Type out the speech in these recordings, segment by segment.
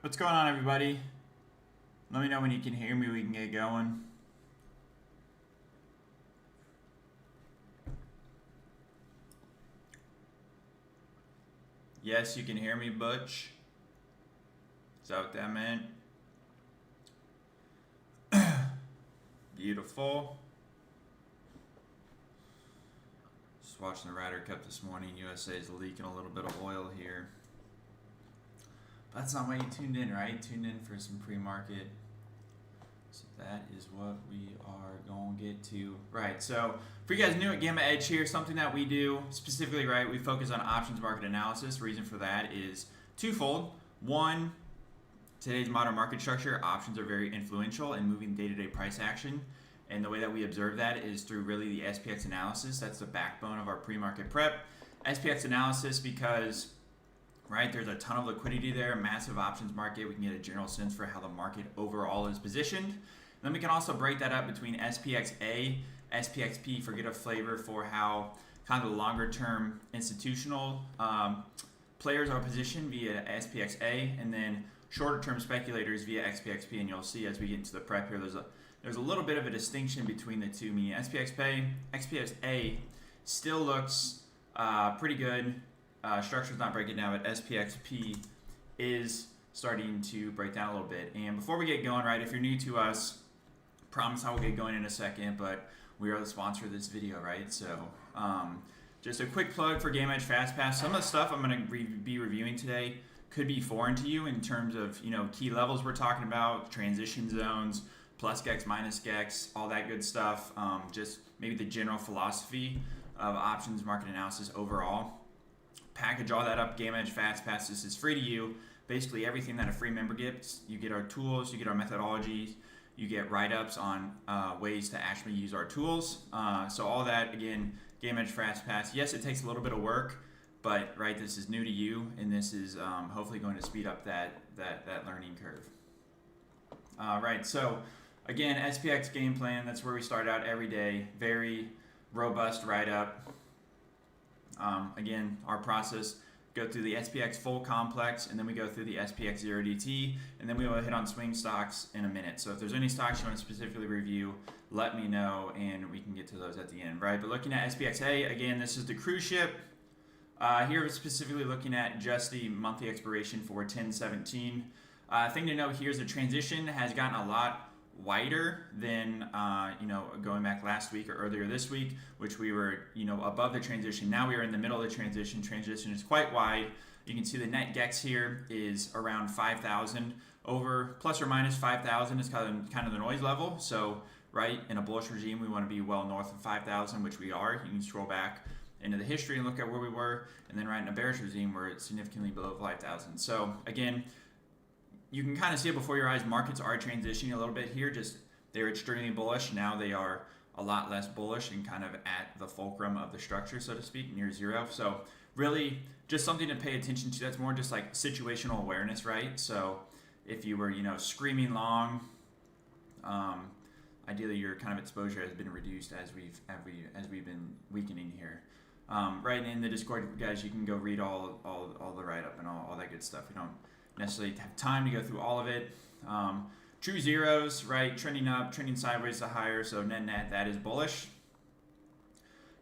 What's going on, everybody? Let me know when you can hear me. We can get going. Yes, you can hear me, Butch. Is that what that meant? Beautiful. Just watching the Ryder Cup this morning. USA is leaking a little bit of oil here. But that's not why you tuned in, right? Tuned in for some pre-market. So that is what we are going to get to. Right, so for you guys new at Gamma Edge here, something that we do specifically, right, we focus on options market analysis. The reason for that is twofold. One, today's modern market structure, options are very influential in moving day-to-day price action. And the way that we observe that is through really the SPX analysis. That's the backbone of our pre-market prep. SPX analysis because, right, there's a ton of liquidity there, massive options market. We can get a general sense for how the market overall is positioned. Then we can also break that up between SPXA, SPXP, for get a flavor for how kind of the longer term institutional players are positioned via SPXA, and then shorter term speculators via SPXP. And you'll see as we get into the prep here, there's a little bit of a distinction between the two, meaning SPXA still looks pretty good. Structure's not breaking down, but SPXP is starting to break down a little bit. And before we get going, right, if you're new to us, promise I will get going in a second, but we are the sponsor of this video, right? So just a quick plug for Game Edge FastPass. Some of the stuff I'm going to be reviewing today could be foreign to you in terms of, key levels we're talking about, transition zones, plus GEX, minus GEX, all that good stuff. Just maybe the general philosophy of options market analysis overall. Package all that up, Game Edge FastPass. This is free to you. Basically everything that a free member gets. You get our tools, you get our methodologies, you get write-ups on ways to actually use our tools. So all that, again, Game Edge FastPass. Yes, it takes a little bit of work, but right, this is new to you, and this is hopefully going to speed up that learning curve. Right, so again, SPX game plan, that's where we start out every day. Very robust write-up. Again, our process, go through the SPX full complex, and then we go through the SPX 0DT, and then we will hit on swing stocks in a minute. So if there's any stocks you want to specifically review, let me know, and we can get to those at the end, right? But looking at SPXA, again, this is the cruise ship. Here we're specifically looking at just the monthly expiration for 10/17. Thing to note here is the transition has gotten a lot wider than going back last week or earlier this week, which we were above the transition. Now we are in the middle of the transition. Transition is quite wide. You can see the net GEX here is around 5,000. Over plus or minus 5,000 is kind of the noise level. So right, in a bullish regime we want to be well north of 5,000, which we are. You can scroll back into the history and look at where we were, and then right in a bearish regime we're significantly below 5,000. So again, you can kind of see it before your eyes. Markets are transitioning a little bit here. Just they're extremely bullish. Now they are a lot less bullish and kind of at the fulcrum of the structure, so to speak, near zero. So really just something to pay attention to. That's more just like situational awareness, right? So if you were, screaming long, ideally your kind of exposure has been reduced as we've been weakening here. Right in the Discord, guys, you can go read all the write-up and all that good stuff. We don't necessarily have time to go through all of it. True zeros, right, trending up, trending sideways to higher, so net that is bullish.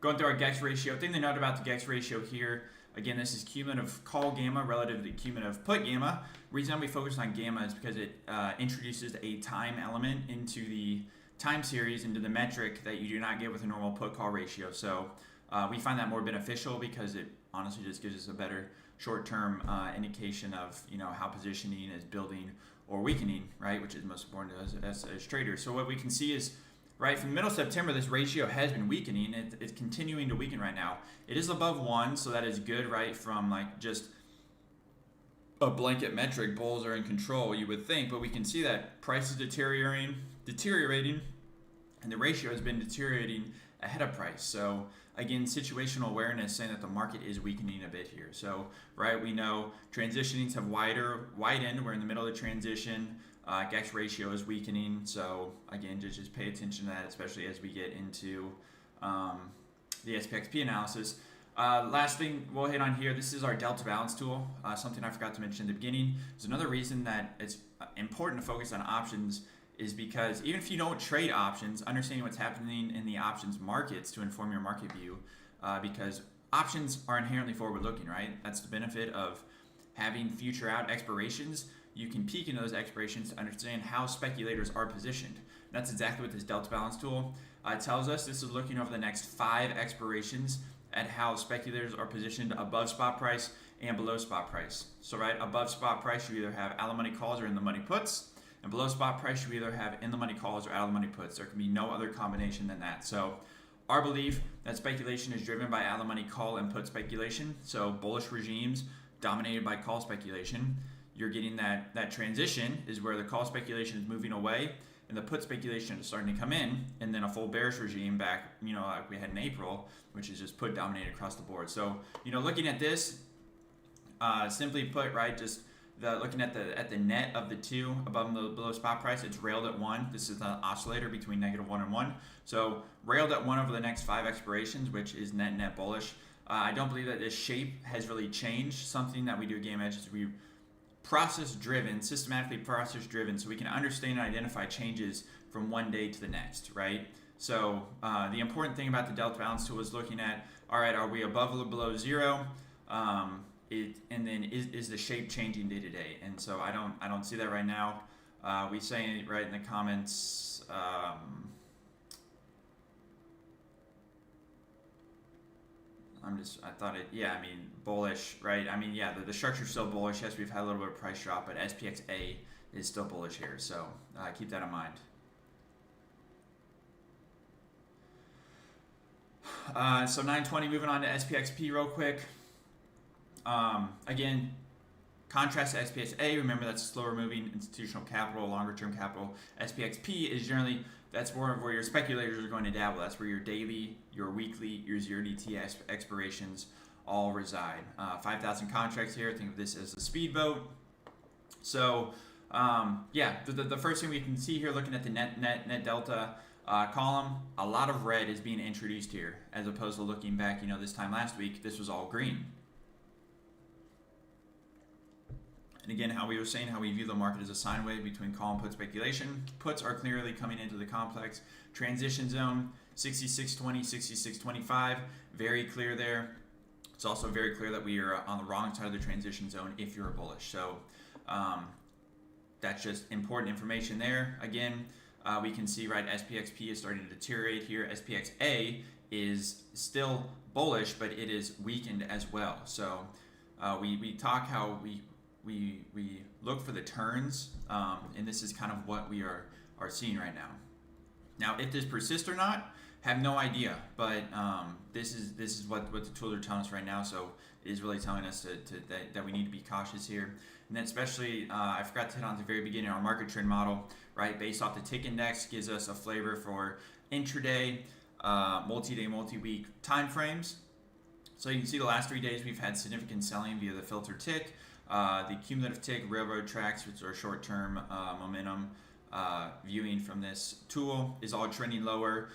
Going through our GEX ratio, thing to note about the GEX ratio here, again, this is cumulative call gamma relative to cumulative put gamma. Reason we focus on gamma is because it introduces a time element into the time series, into the metric that you do not get with a normal put call ratio. So we find that more beneficial because it honestly just gives us a better short-term indication of how positioning is building or weakening, right, which is most important to us as traders. So what we can see is, right, from the middle of September, this ratio has been weakening. It's continuing to weaken right now. It is above 1, so that is good, right, from like just a blanket metric. Bulls are in control, you would think, but we can see that price is deteriorating, and the ratio has been deteriorating ahead of price. So again, situational awareness saying that the market is weakening a bit here. So right, we know transitionings have widened. We're in the middle of the transition. GEX ratio is weakening. So again, just pay attention to that, especially as we get into the SPXP analysis. Last thing we'll hit on here, this is our delta balance tool. Something I forgot to mention in the beginning. There's another reason that it's important to focus on options is because even if you don't trade options, understanding what's happening in the options markets to inform your market view, because options are inherently forward-looking, right? That's the benefit of having future out expirations. You can peek into those expirations to understand how speculators are positioned. And that's exactly what this delta balance tool tells us. This is looking over the next 5 expirations at how speculators are positioned above spot price and below spot price. So right above spot price, you either have out of the money calls or in the money puts, and below spot price, you either have in the money calls or out of the money puts. There can be no other combination than that. So our belief that speculation is driven by out of the money call and put speculation. So bullish regimes dominated by call speculation. You're getting that transition is where the call speculation is moving away and the put speculation is starting to come in, and then a full bearish regime back, like we had in April, which is just put dominated across the board. So, looking at this, simply put, right, just looking at the net of the two above and below spot price, it's railed at 1. This is an oscillator between -1 and 1. So railed at 1 over the next 5 expirations, which is net bullish. I don't believe that this shape has really changed. Something that we do at Game Edge is we systematically process driven, so we can understand and identify changes from one day to the next, right? So the important thing about the delta balance tool is looking at, all right, are we above or below 0? And then is the shape changing day to day? And so I don't see that right now. We say right in the comments. Bullish, right? The structure's still bullish. Yes, we've had a little bit of price drop, but SPX is still bullish here. So keep that in mind. So 920, moving on to SPXP real quick. Again, contrast to SPXA, remember that's slower moving institutional capital, longer term capital. SPXP is generally, that's more of where your speculators are going to dabble. That's where your daily, your weekly, your 0DT expirations all reside. 5,000 contracts here. Think of this as a speedboat. So, the first thing we can see here, looking at the net delta column, a lot of red is being introduced here, as opposed to looking back, this time last week, this was all green. And again, how we were saying, how we view the market as a sine wave between call and put speculation. Puts are clearly coming into the complex. Transition zone, 66.20, 66.25, very clear there. It's also very clear that we are on the wrong side of the transition zone if you're bullish. So that's just important information there. Again, we can see, right, SPXP is starting to deteriorate here. SPXA is still bullish, but it is weakened as well. So we talk how we look for the turns, and this is kind of what we are seeing right now. Now, if this persists or not, have no idea, but this is what the tools are telling us right now. So it is really telling us that we need to be cautious here. And then especially, I forgot to hit on the very beginning, our market trend model, right, based off the tick index, gives us a flavor for intraday, multi-day, multi-week time frames. So you can see the last 3 days we've had significant selling via the filter tick. The cumulative tick, railroad tracks, which are short-term momentum viewing from this tool, is all trending lower.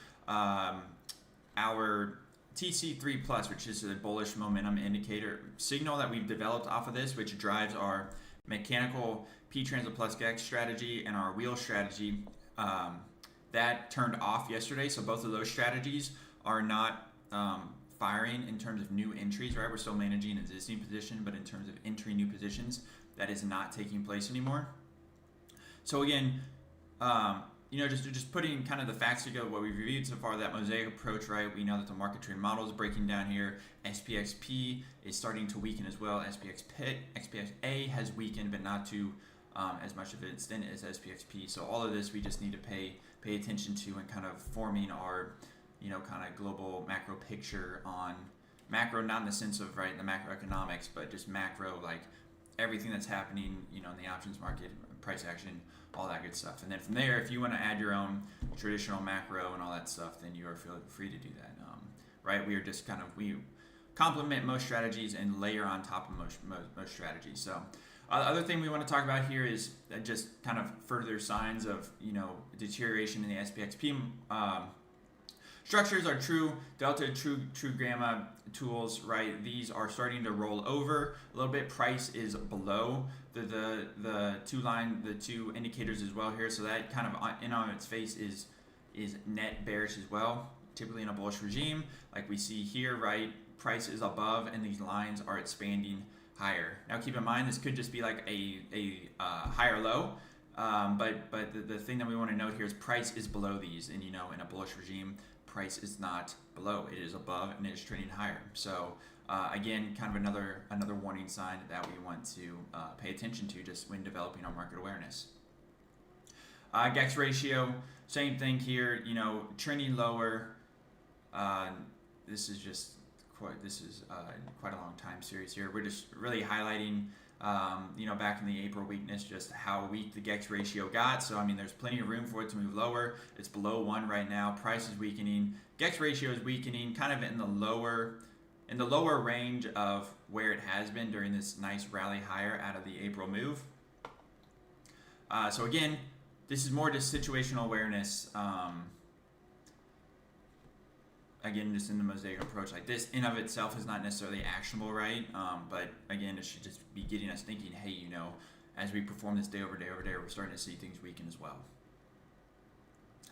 Our TC3 plus, which is a bullish momentum indicator signal that we've developed off of this, which drives our mechanical P-Transit plus X strategy and our wheel strategy, that turned off yesterday. So both of those strategies are not firing in terms of new entries, right? We're still managing existing position, but in terms of entering new positions, that is not taking place anymore. So again, just putting kind of the facts together, what we've reviewed so far, that mosaic approach, right? We know that the market trend model is breaking down here. SPXP is starting to weaken as well. SPXA has weakened, but not to as much of an extent as SPXP. So all of this we just need to pay attention to and kind of forming our kind of global macro picture on macro, not in the sense of, right, the macroeconomics, but just macro, like everything that's happening, in the options market, price action, all that good stuff. And then from there, if you want to add your own traditional macro and all that stuff, then you are free to do that, right? We are just we complement most strategies and layer on top of most strategies. So the other thing we want to talk about here is just kind of further signs of, deterioration in the SPXP. Structures are true delta, true gamma, tools, right? These are starting to roll over a little bit. Price is below the two indicators as well here. So that kind of in on its face is net bearish as well. Typically in a bullish regime, like we see here, right? Price is above and these lines are expanding higher. Now keep in mind, this could just be like a higher low. But the thing that we want to note here is price is below these, and in a bullish regime, price is not below; it is above, and it is trading higher. So again, kind of another warning sign that we want to pay attention to just when developing our market awareness. GEX ratio, same thing here. Trending lower. This is quite a long time series here. We're just really highlighting. Back in the April weakness, just how weak the GEX ratio got. So, there's plenty of room for it to move lower. It's below 1 right now. Price is weakening. GEX ratio is weakening, kind of in the lower range of where it has been during this nice rally higher out of the April move. So again, this is more just situational awareness. Again, just in the mosaic approach, like this in of itself is not necessarily actionable, right? But again, it should just be getting us thinking, hey, as we perform this day over day over day, we're starting to see things weaken as well.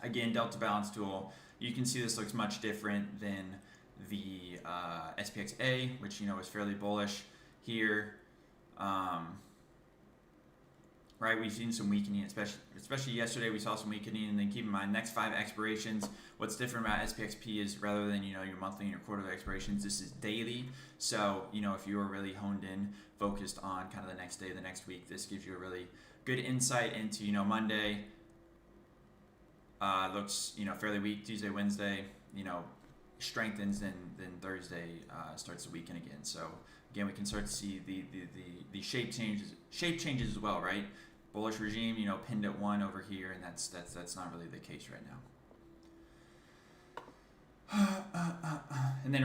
Again, delta balance tool, you can see this looks much different than the SPX, which is fairly bullish here. Right, we've seen some weakening, especially yesterday. We saw some weakening, and then keep in mind, next 5 expirations. What's different about SPXP is rather than your monthly and your quarterly expirations, this is daily. So if you are really honed in, focused on kind of the next day, the next week, this gives you a really good insight into Monday. Looks fairly weak. Tuesday, Wednesday, strengthens, and then Thursday starts to weaken again. So again, we can start to see the shape changes as well, right? Bullish regime, pinned at 1 over here, and that's not really the case right now. And then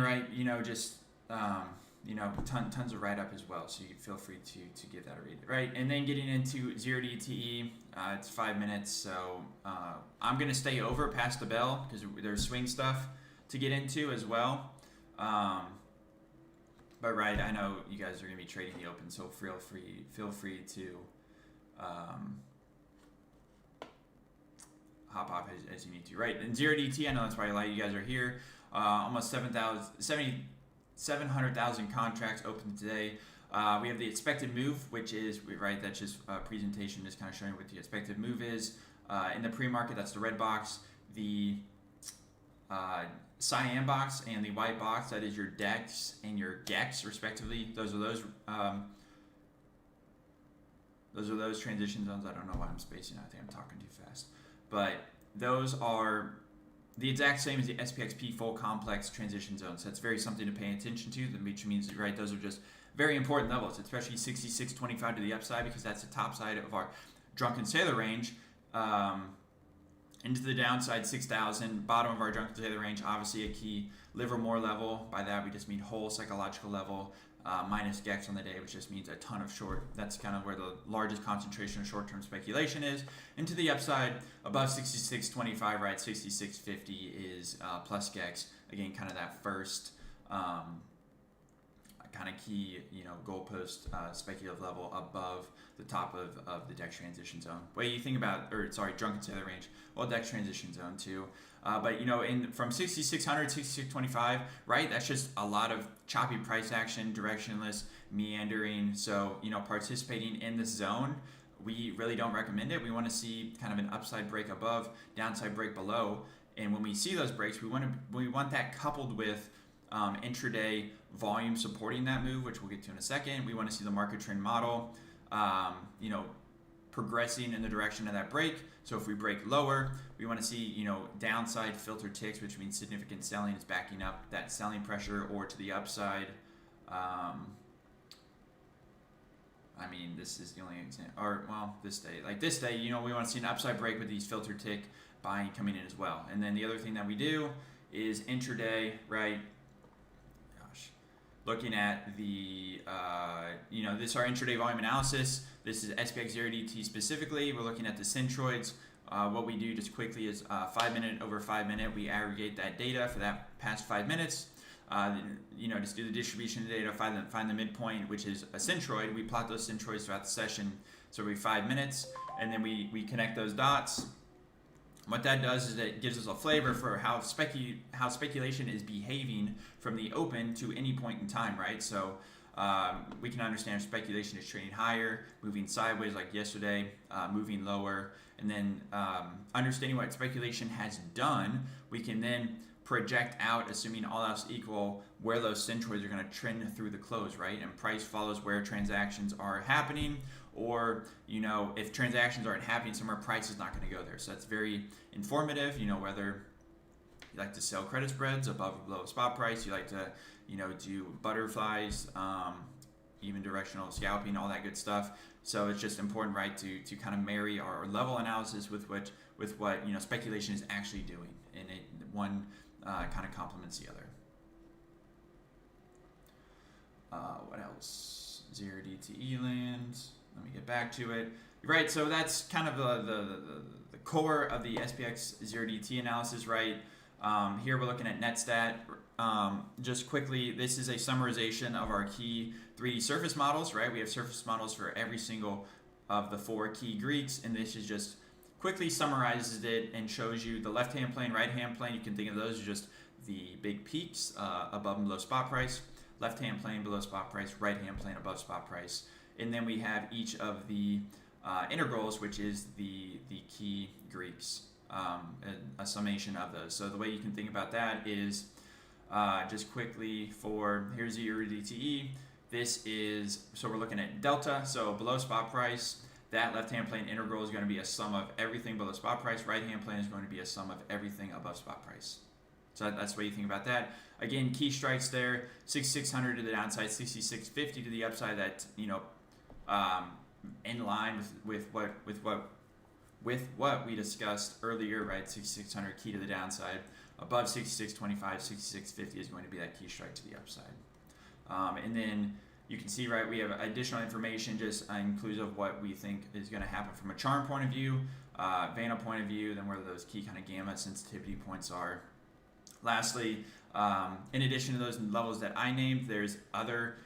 tons of write up as well, so you feel free to give that a read, right? And then getting into 0DTE, it's 5 minutes, so I'm gonna stay over past the bell because there's swing stuff to get into as well. But right, I know you guys are gonna be trading the open, so feel free to hop off as you need to. Right, and 0DT, I know that's why a lot of you guys are here. Almost 700,000 contracts open today. We have the expected move, which is that's just a presentation, just kind of showing what the expected move is. In the pre-market, that's the red box. The cyan box and the white box, that is your DEX and your GEX respectively. Those are those transition zones. I don't know why I'm spacing. I think I'm talking too fast. But those are the exact same as the SPXP full complex transition zone. So that's very something to pay attention to, which means, those are just very important levels, especially 66.25 to the upside, because that's the top side of our drunken sailor range. Into the downside, 6,000, bottom of our drunken sailor range, obviously a key Livermore level. By that, we just mean whole psychological level, minus GEX on the day, which just means a ton of short. That's kind of where the largest concentration of short-term speculation is. And to the upside, above 66.25, right, 66.50 is plus GEX. Again, kind of that first kind of key, goalpost speculative level above the top of the DEX transition zone. Way you think about, drunken sailor range, well, DEX transition zone too. But from 6600, 6625, right? That's just a lot of choppy price action, directionless, meandering. So participating in this zone, we really don't recommend it. We want to see kind of an upside break above, downside break below, and when we see those breaks, we want that coupled with intraday volume supporting that move, which we'll get to in a second. We want to see the market trend model, progressing in the direction of that break. So if we break lower, we want to see, downside filter ticks, which means significant selling is backing up that selling pressure, or to the upside. This is the only example, this day, we want to see an upside break with these filter tick buying coming in as well. And then the other thing that we do is intraday, right? Looking at the, this is our intraday volume analysis. This is SPX 0DT specifically. We're looking at the centroids. What we do just quickly is 5 minute over 5 minute. We aggregate that data for that past 5 minutes. just do the distribution of data, find the midpoint, which is a centroid. We plot those centroids throughout the session, so every 5 minutes, and then we connect those dots. What that does is it gives us a flavor for how speculation is behaving from the open to any point in time, right? So we can understand if speculation is trading higher, moving sideways like yesterday, moving lower, and then understanding what speculation has done, we can then project out, assuming all else equal, where those centroids are going to trend through the close, right? And price follows where transactions are happening, or if transactions aren't happening somewhere, price is not going to go there. So that's very informative. Whether you like to sell credit spreads above or below spot price, you like to do butterflies, even directional scalping, all that good stuff. So it's just important, right, to kind of marry our level analysis with what speculation is actually doing, and one kind of complements the other. What else? 0 DTE lands. Let me get back to it. Right, so that's kind of the core of the SPX 0 DT analysis, right? Here we're looking at NetStat. Just quickly, this is a summarization of our key 3D surface models, right? We have surface models for every single of the 4 key Greeks, and this is just quickly summarizes it and shows you the left-hand plane, right-hand plane. You can think of those as just the big peaks above and below spot price, left-hand plane below spot price, right-hand plane above spot price. And then we have each of the integrals, which is the key Greeks, a summation of those. So the way you can think about that is just quickly here's the EUR/DTE. So we're looking at delta, so below spot price. That left-hand plane integral is going to be a sum of everything below spot price. Right-hand plane is going to be a sum of everything above spot price. So that's the way you think about that. Again, key strikes there: 6,600 to the downside, 6,650 to the upside. That in line with what we discussed earlier, right? 6,600 key to the downside. Above 66.25, 66.50 is going to be that key strike to the upside. And then you can see, right, we have additional information just inclusive of what we think is going to happen from a charm point of view, Vanna point of view, then where those key kind of gamma sensitivity points are. Lastly, in addition to those levels that I named, there's other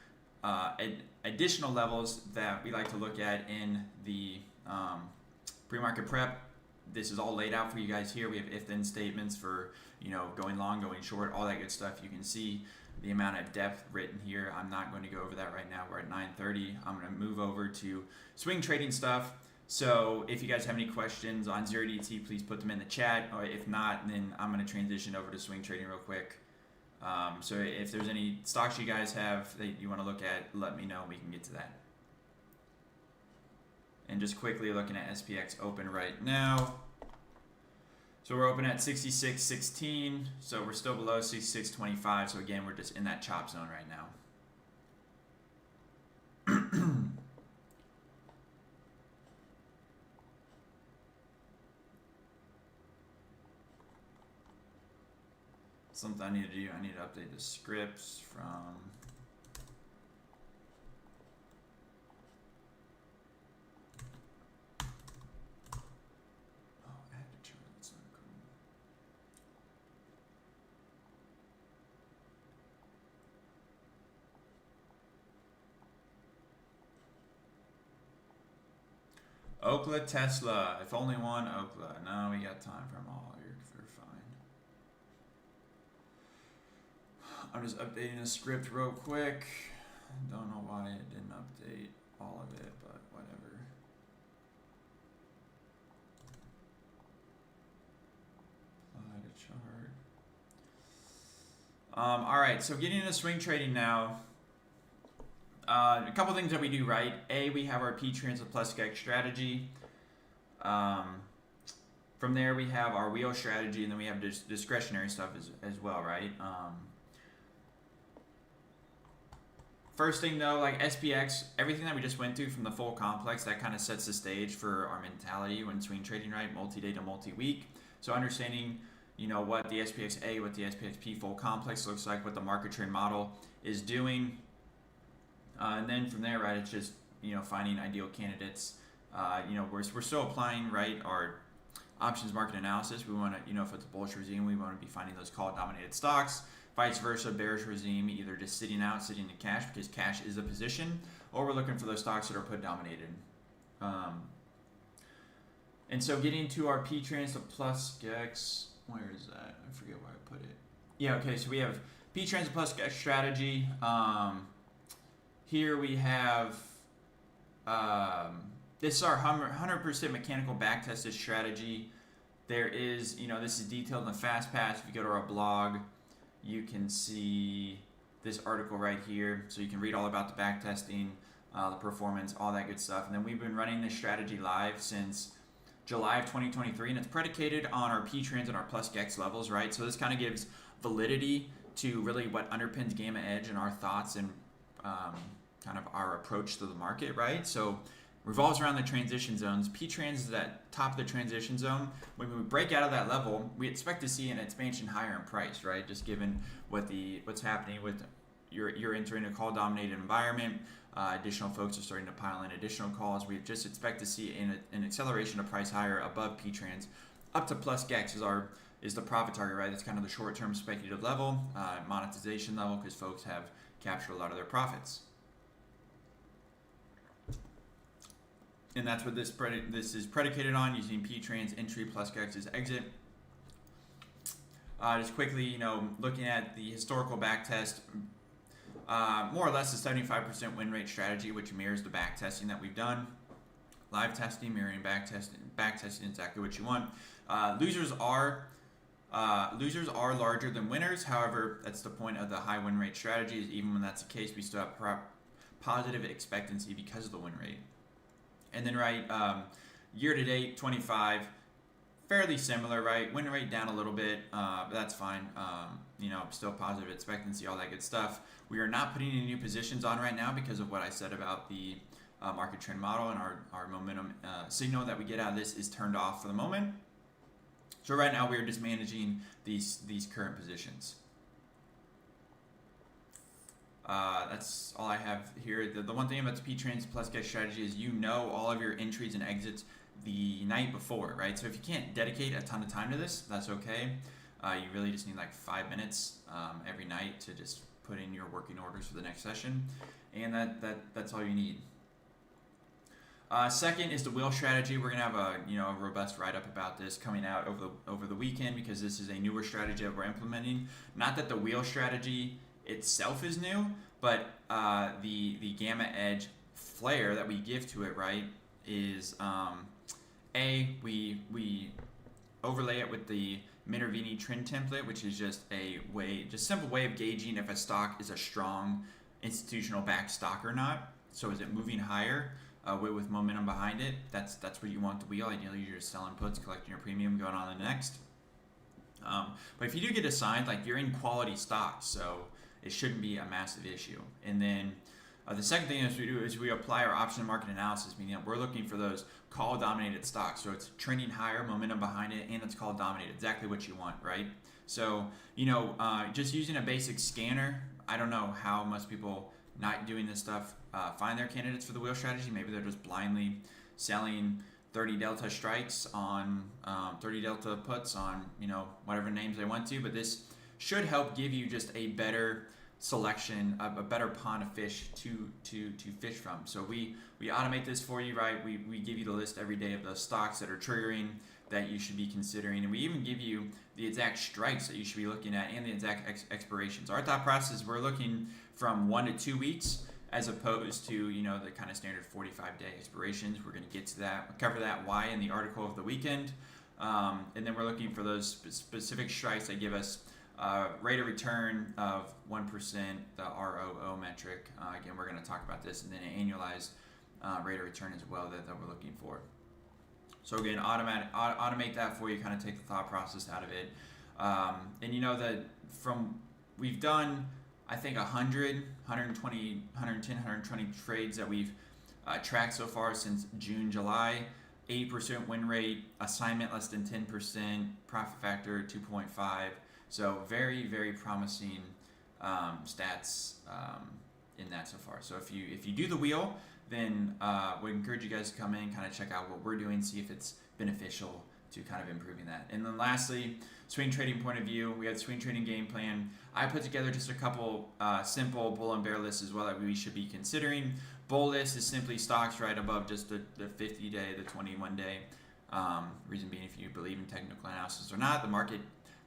additional levels that we like to look at in the pre-market prep. This is all laid out for you guys here. We have if-then statements for going long, going short, all that good stuff. You can see the amount of depth written here. I'm not going to go over that right now. We're at 9:30. I'm going to move over to swing trading stuff. So if you guys have any questions on 0 DT, please put them in the chat. Or if not, then I'm going to transition over to swing trading real quick. So if there's any stocks you guys have that you want to look at, let me know. We can get to that. And just quickly looking at SPX open right now. So we're open at 66.16. So we're still below 66.25. So again, we're just in that chop zone right now. Something I need to do. I need to update the scripts from. Okla, Tesla. If only one, Okla. No, we got time for them all. You're fine. I'm just updating the script real quick. Don't know why it didn't update all of it, but whatever. Apply to chart. All right, so getting into swing trading now. A couple things that we do right. We have our P-Transit plus SPX strategy. From there, we have our wheel strategy, and then we have discretionary stuff as well, right? First thing though, like SPX, everything that we just went through from the full complex, that kind of sets the stage for our mentality when swing trading, right? Multi-day to multi-week. So understanding, what the SPX-A, what the SPX-P full complex looks like, what the market trend model is doing. And then from there, right, it's just, finding ideal candidates. We're still applying, right, our options market analysis. We want to, if it's a bullish regime, we want to be finding those call-dominated stocks. Vice versa, bearish regime, either just sitting out, sitting in cash because cash is a position, or we're looking for those stocks that are put dominated. And so getting to our P-Trans to plus GEX, where is that? I forget where I put it. Yeah, okay, so we have P-Trans to plus GEX strategy. Here we have, this is our 100% mechanical backtested strategy. There is, this is detailed in the fast pass. If you go to our blog, you can see this article right here. So you can read all about the backtesting, the performance, all that good stuff. And then we've been running this strategy live since July of 2023, and it's predicated on our P-Trans and our plus GEX levels, right? So this kind of gives validity to really what underpins Gamma Edge and our thoughts and kind of our approach to the market, right? So revolves around the transition zones. P-Trans is at top of the transition zone. When we break out of that level, we expect to see an expansion higher in price, right? Just given what's happening with you're entering a call dominated environment. Additional folks are starting to pile in additional calls. We just expect to see an acceleration of price higher above P-Trans. Up to plus GEX is the profit target, right? That's kind of the short-term speculative level, monetization level, because folks have captured a lot of their profits. And that's what this is predicated on, using P-Trans entry plus GEX's exit. Just quickly, looking at the historical backtest, more or less a 75% win rate strategy, which mirrors the backtesting that we've done. Live testing, mirroring backtesting exactly what you want. Losers are larger than winners. However, that's the point of the high win rate strategy. Is even when that's the case, we still have positive expectancy because of the win rate. And then year to date 25, fairly similar, right? Win rate down a little bit, but that's fine. Still positive expectancy, all that good stuff. We are not putting any new positions on right now because of what I said about the market trend model, and our momentum signal that we get out of this is turned off for the moment. So right now we are just managing these current positions. That's all I have here. The one thing about the P-Trans plus GEX strategy is all of your entries and exits the night before, right? So if you can't dedicate a ton of time to this, that's okay. You really just need like 5 minutes every night to just put in your working orders for the next session, and that's all you need. Second is the wheel strategy. We're gonna have a robust write-up about this coming out over the weekend, because this is a newer strategy that we're implementing. Not that the wheel strategy itself is new, but the Gamma Edge flair that we give to it, right, is we overlay it with the Minervini trend template, which is just simple way of gauging if a stock is a strong institutional backed stock or not. So is it moving higher with momentum behind it? That's what you want the wheel. Ideally, you're just selling puts, collecting your premium, going on to the next. But if you do get assigned, you're in quality stocks, so it shouldn't be a massive issue. And then the second thing is we apply our option market analysis, meaning that we're looking for those call dominated stocks. So it's trending higher, momentum behind it, and it's call dominated. Exactly what you want, right? So, just using a basic scanner, I don't know how most people not doing this stuff find their candidates for the wheel strategy. Maybe they're just blindly selling 30 delta strikes on 30 delta puts on, whatever names they want to. But this should help give you just a better selection, a better pond of fish to fish from. So we automate this for you, right? We give you the list every day of those stocks that are triggering that you should be considering, and we even give you the exact strikes that you should be looking at and the exact expirations. Our thought process, we're looking from 1 to 2 weeks as opposed to the kind of standard 45-day expirations. We're going to get to that. We'll cover that why in the article of the weekend, and then we're looking for those specific strikes that give us rate of return of 1%, the ROO metric. Again, we're going to talk about this, and then an annualized rate of return as well that we're looking for. So again, automate that for you, kind of take the thought process out of it. And we've done, I think 100, 120, 110, 120 trades that we've tracked so far since June, July. 80% win rate, assignment less than 10%, profit factor 2.5. So very, very promising stats in that so far. So if you do the wheel, then we encourage you guys to come in, kind of check out what we're doing, see if it's beneficial kind of improving that. And then lastly, swing trading point of view, we have swing trading game plan. I put together just a couple simple bull and bear lists as well that we should be considering. Bull list is simply stocks right above just the 50-day, the 21-day. Reason being, if you believe in technical analysis or not, the market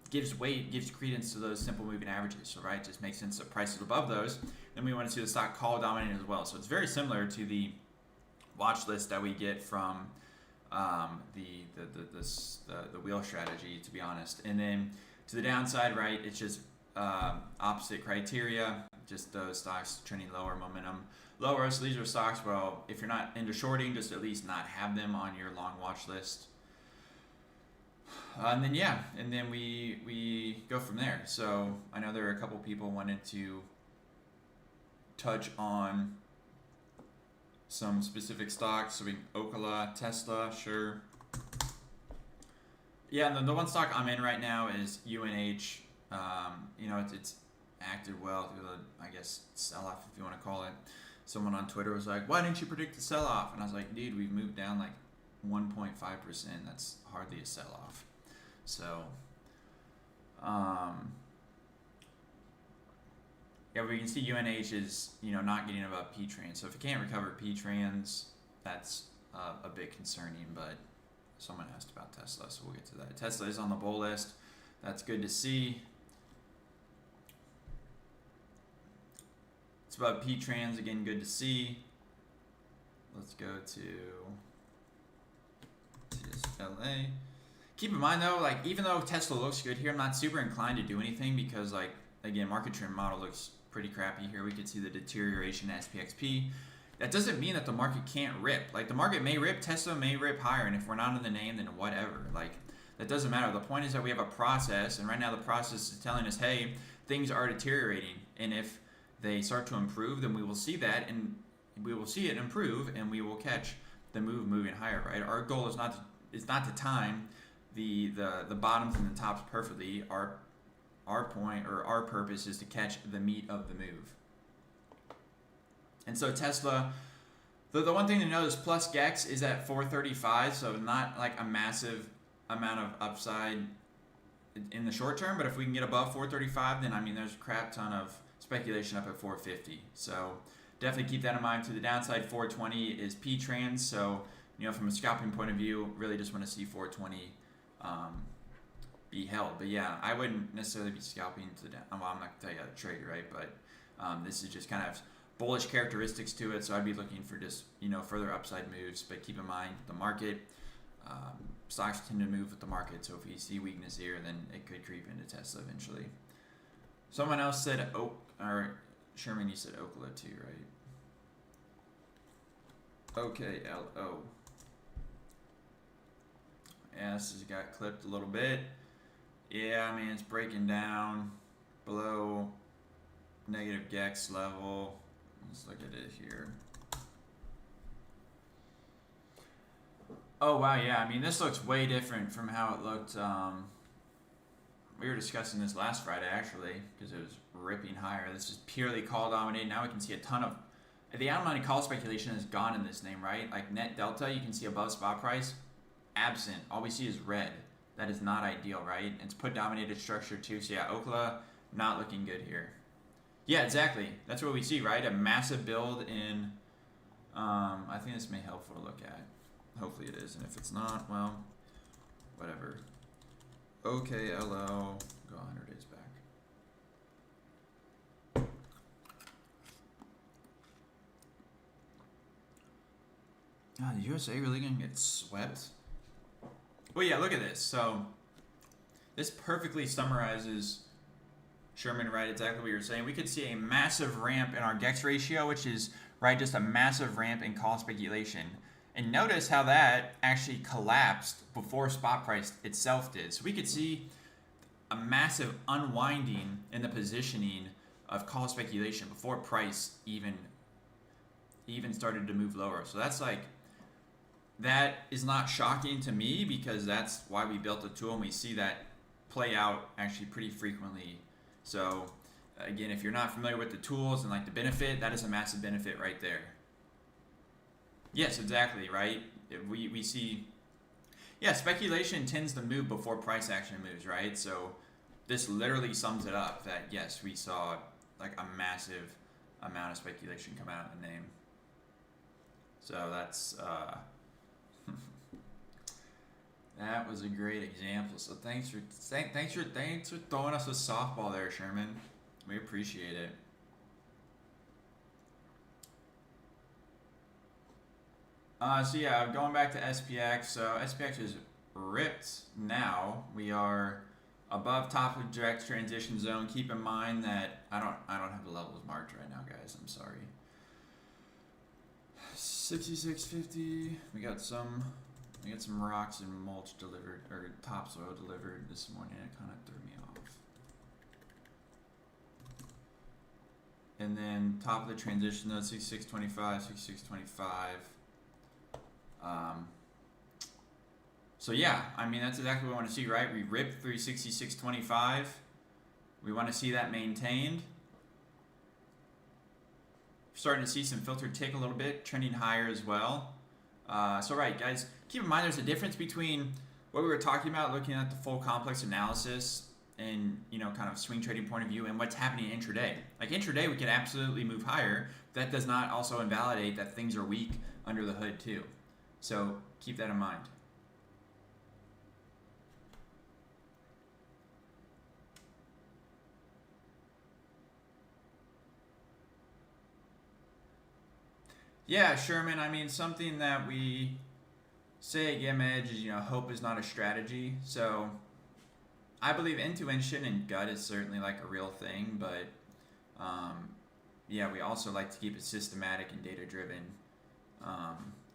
gives weight, gives credence to those simple moving averages. So right, it just makes sense that prices above those. Then we want to see the stock call dominant as well. So it's very similar to the watch list that we get from the wheel strategy, to be honest. And then to the downside, right, it's just opposite criteria, just those stocks trending lower, momentum lower. So these are stocks, well, if you're not into shorting, just at least not have them on your long watch list. And then we go from there. So I know there are a couple people wanted to touch on some specific stocks. So Okla, Tesla, sure. Yeah, and the one stock I'm in right now is UNH. It's acted well through the, I guess, sell-off, if you want to call it. Someone on Twitter was like, why didn't you predict the sell-off? And I was like, dude, we've moved down like 1.5%. That's hardly a sell-off. So, we can see UNH is, not getting above P-Trans. So if you can't recover P-Trans, that's a bit concerning, but someone asked about Tesla, so we'll get to that. Tesla is on the bull list. That's good to see. It's about P-Trans, again, good to see. Let's go to TSLA. Keep in mind though, like even though Tesla looks good here, I'm not super inclined to do anything because again, market trend model looks pretty crappy here. We could see the deterioration in SPXP. That doesn't mean that the market can't rip. Like the market may rip, Tesla may rip higher, and if we're not in the name, then whatever. Like that doesn't matter. The point is that we have a process, and right now the process is telling us, hey, things are deteriorating, and if they start to improve, then we will see that, and we will see it improve, and we will catch the move moving higher. Right? Our goal is not to time the bottoms and the tops perfectly. Our point or our purpose is to catch the meat of the move. And so Tesla, the one thing to note is plus GEX is at 435, so not like a massive amount of upside in the short term, but if we can get above 435, then there's a crap ton of speculation up at 450. So definitely keep that in mind. To the downside, 420 is P-Trans, so from a scalping point of view, really just want to see 420 be held. But yeah, I wouldn't necessarily be scalping to the down. Well, I'm not going to tell you how to trade, right? But this is just kind of bullish characteristics to it, so I'd be looking for just further upside moves. But keep in mind the market, stocks tend to move with the market, so if we see weakness here, then it could creep into Tesla eventually. Someone else said Sherman, you said Okla too, right? OKLO. Yeah, this has got clipped a little bit. Yeah, it's breaking down below negative GEX level. Let's look at it here. Oh wow, yeah. This looks way different from how it looked. We were discussing this last Friday actually, because it was ripping higher. This is purely call dominated. Now we can see a ton of the out-of-money call speculation is gone in this name, right? Like net delta, you can see above spot price, absent. All we see is red. That is not ideal, right? It's put dominated structure too. So yeah, Okla not looking good here. Yeah, exactly. That's what we see, right? A massive build in. I think this may be helpful to look at. Hopefully it is, and if it's not, well, whatever. OKLO, go 100 days back. The USA really gonna get swept? Well, yeah, look at this. So this perfectly summarizes Sherman, right? Exactly what you're saying. We could see a massive ramp in our GEX ratio, which is, right, just a massive ramp in call speculation. And notice how that actually collapsed before spot price itself did. So we could see a massive unwinding in the positioning of call speculation before price even started to move lower. So that is not shocking to me, because that's why we built the tool, and we see that play out actually pretty frequently. So again, if you're not familiar with the tools and the benefit, that is a massive benefit right there. Yes, exactly, right? We see, Yeah, speculation tends to move before price action moves, right? So this literally sums it up that yes, we saw like a massive amount of speculation come out in the name. So that's that was a great example. So thanks for throwing us a softball there, Sherman. We appreciate it. So yeah, going back to SPX. So SPX is ripped now. We are above top of direct transition zone. Keep in mind that I don't have the levels marked right now, guys. I'm sorry. 66.50. We got some rocks and mulch delivered, or topsoil delivered this morning. It kind of threw me off. And then top of the transition though, 66.25, 66.25. So yeah, I mean that's exactly what we want to see, right? We ripped through 66.25. We want to see that maintained. Starting to see some filter tick a little bit, trending higher as well. So right, guys, keep in mind there's a difference between what we were talking about, looking at the full complex analysis and kind of swing trading point of view, and what's happening intraday. Like intraday, we can absolutely move higher. That does not also invalidate that things are weak under the hood too. So keep that in mind. Yeah, Sherman, I mean, something that we say at GimEdge is, hope is not a strategy. So I believe intuition and gut is certainly like a real thing, but yeah, we also like to keep it systematic and data driven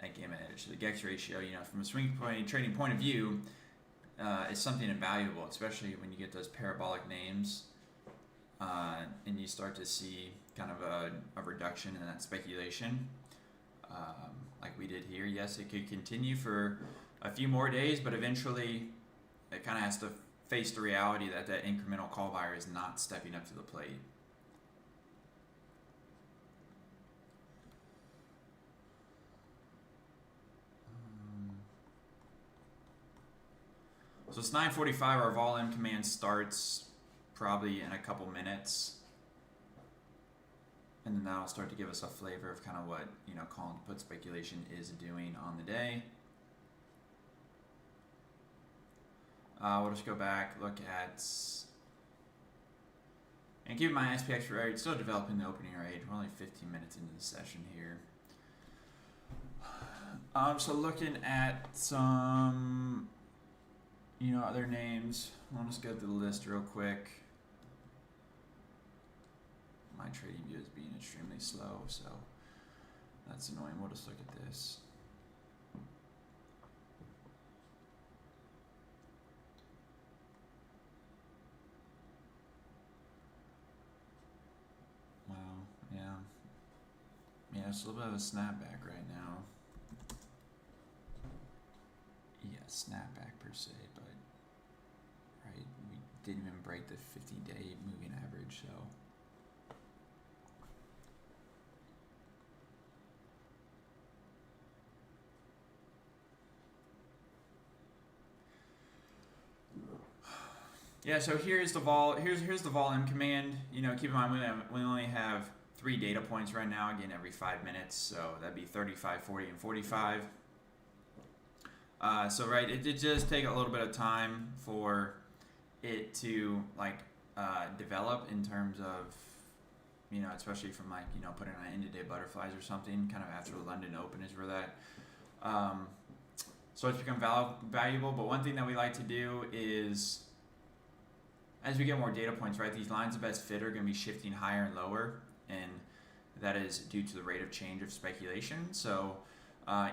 at GimEdge. The GEX ratio, from a swing trading point of view, is something invaluable, especially when you get those parabolic names and you start to see kind of a reduction in that speculation. Like we did here. Yes, it could continue for a few more days, but eventually it kind of has to face the reality that that incremental call buyer is not stepping up to the plate. So it's 9:45. Our vol-in command starts probably in a couple minutes. And then that'll start to give us a flavor of kind of what, call and put speculation is doing on the day. We'll just go back, look at, and keep in mind SPX rate still developing the opening rate. We're only 15 minutes into the session here. So looking at some, other names. I'll just go through the list real quick. My trading view is being extremely slow, so that's annoying. We'll just look at this. Wow, yeah. Yeah, it's a little bit of a snapback right now. Yeah, snapback per se, but right, we didn't even break the 50-day moving average, so. Yeah, so here's the vol. Here's the vol-in command. Keep in mind we only have 3 data points right now. Again, every 5 minutes, so that'd be 35, 40, and 45. So right, it did just take a little bit of time for it to develop in terms of especially from putting on end-of-day butterflies or something. Kind of after the London Open is where that. So it's become valuable. But one thing that we like to do is, as we get more data points, right, these lines of best fit are going to be shifting higher and lower, and that is due to the rate of change of speculation. So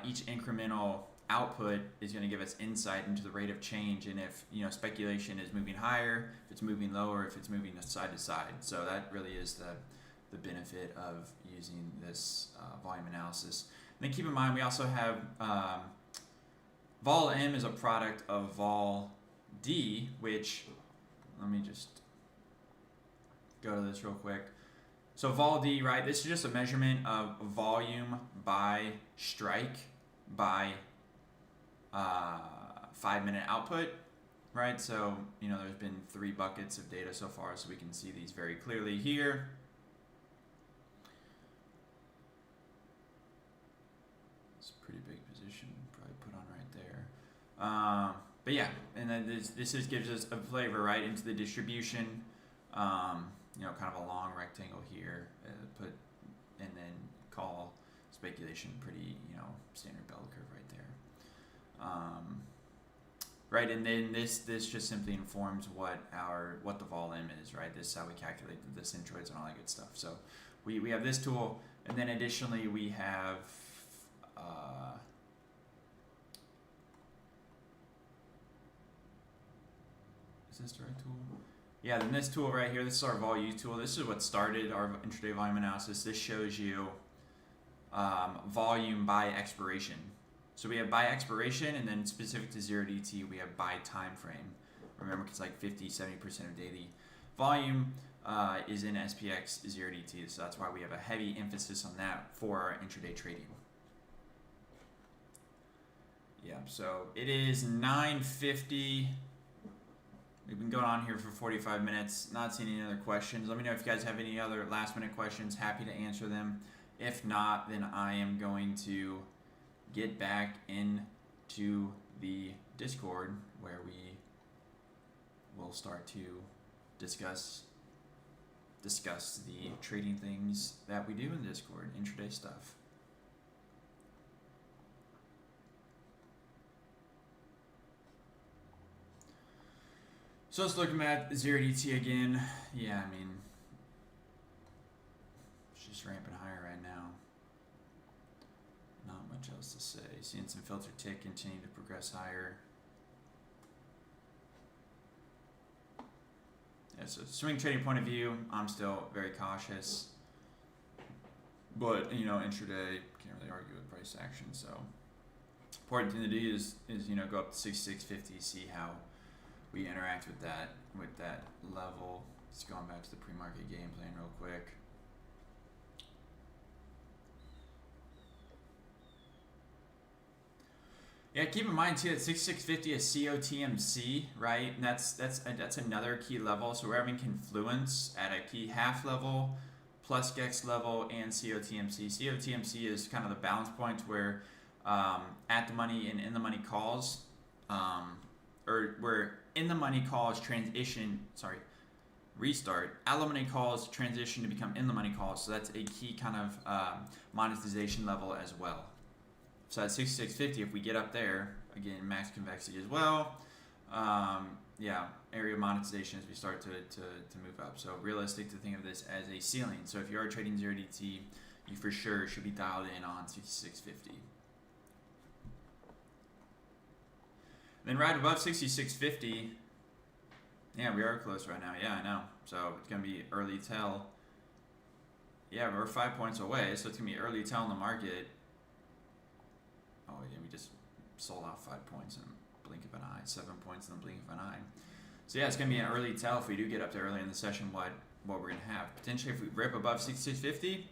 each incremental output is going to give us insight into the rate of change, and if speculation is moving higher, if it's moving lower, if it's moving side to side. So that really is the benefit of using this volume analysis. And then keep in mind we also have vol-M is a product of vol-D, which, let me just go to this real quick. So vol-D, right, this is just a measurement of volume by strike by 5-minute output, right? So, you know, there's been 3 buckets of data so far, so we can see these very clearly here. It's a pretty big position, probably put on right there. But yeah, and then this just gives us a flavor, right, into the distribution. You know, kind of a long rectangle here, put, and then call speculation pretty, you know, standard bell curve right there. Right, and then this just simply informs what the volume is, right? This is how we calculate the centroids and all that good stuff. So we have this tool, and then additionally we have is this the right tool? Yeah, then this tool right here, this is our vol use tool. This is what started our intraday volume analysis. This shows you volume by expiration. So we have by expiration, and then specific to 0DT, we have by time frame. Remember, it's like 50-70% of daily volume is in SPX 0DT, so that's why we have a heavy emphasis on that for our intraday trading. Yeah, so it is 9:50. We've been going on here for 45 minutes, not seeing any other questions. Let me know if you guys have any other last minute questions, happy to answer them. If not, then I am going to get back into the Discord where we will start to discuss the trading things that we do in Discord, intraday stuff. So let's look at 0DT again. Yeah, I mean, it's just ramping higher right now. Not much else to say. Seeing some filter tick continue to progress higher. Yeah, so swing trading point of view, I'm still very cautious. But, you know, intraday, can't really argue with price action. So important thing to do is you know, go up to 66.50, see how we interact with that level. Just going back to the pre-market game plan real quick. Yeah, keep in mind too that 6650 is COTMC, right? And that's another key level. So we're having confluence at a key half level, plus GEX level, and COTMC. COTMC is kind of the balance point where at the money and in the money calls, or where in the money calls restart. At the money calls transition to become in the money calls. So that's a key kind of monetization level as well. So at 6650, if we get up there, again, max convexity as well. Yeah, area monetization as we start to move up. So realistic to think of this as a ceiling. So if you are trading 0DT, you for sure should be dialed in on 6650. Then right above 6650, yeah, we are close right now. Yeah, I know. So it's going to be early tell. Yeah, we're 5 points away, so it's going to be early tell in the market. Oh, yeah, we just sold out 5 points in a blink of an eye, 7 points in a blink of an eye. So yeah, it's going to be an early tell if we do get up there early in the session what we're going to have. Potentially if we rip above 6650,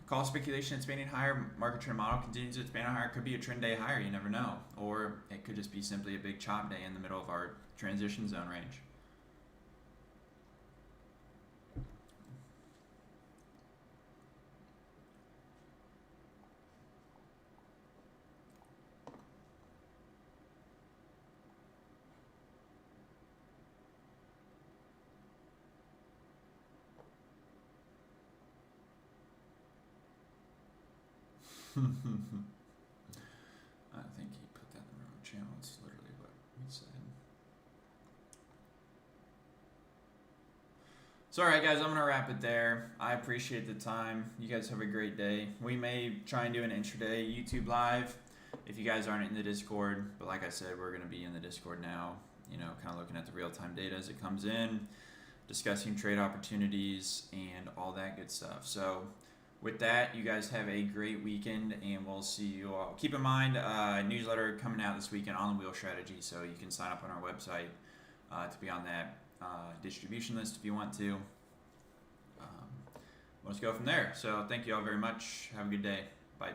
call speculation expanding higher, market trend model continues to expand higher, could be a trend day higher, you never know. Or it could just be simply a big chop day in the middle of our transition zone range. I think he put that in the wrong channel. It's literally what he said. So alright guys, I'm going to wrap it there. I appreciate the time. You guys have a great day. We may try and do an intraday YouTube live if you guys aren't in the Discord. But like I said, we're going to be in the Discord now. You know, kind of looking at the real-time data as it comes in, discussing trade opportunities and all that good stuff. So with that, you guys have a great weekend, and we'll see you all. Keep in mind, newsletter coming out this weekend on the wheel strategy, so you can sign up on our website to be on that distribution list if you want to. Let's go from there. So thank you all very much. Have a good day. Bye.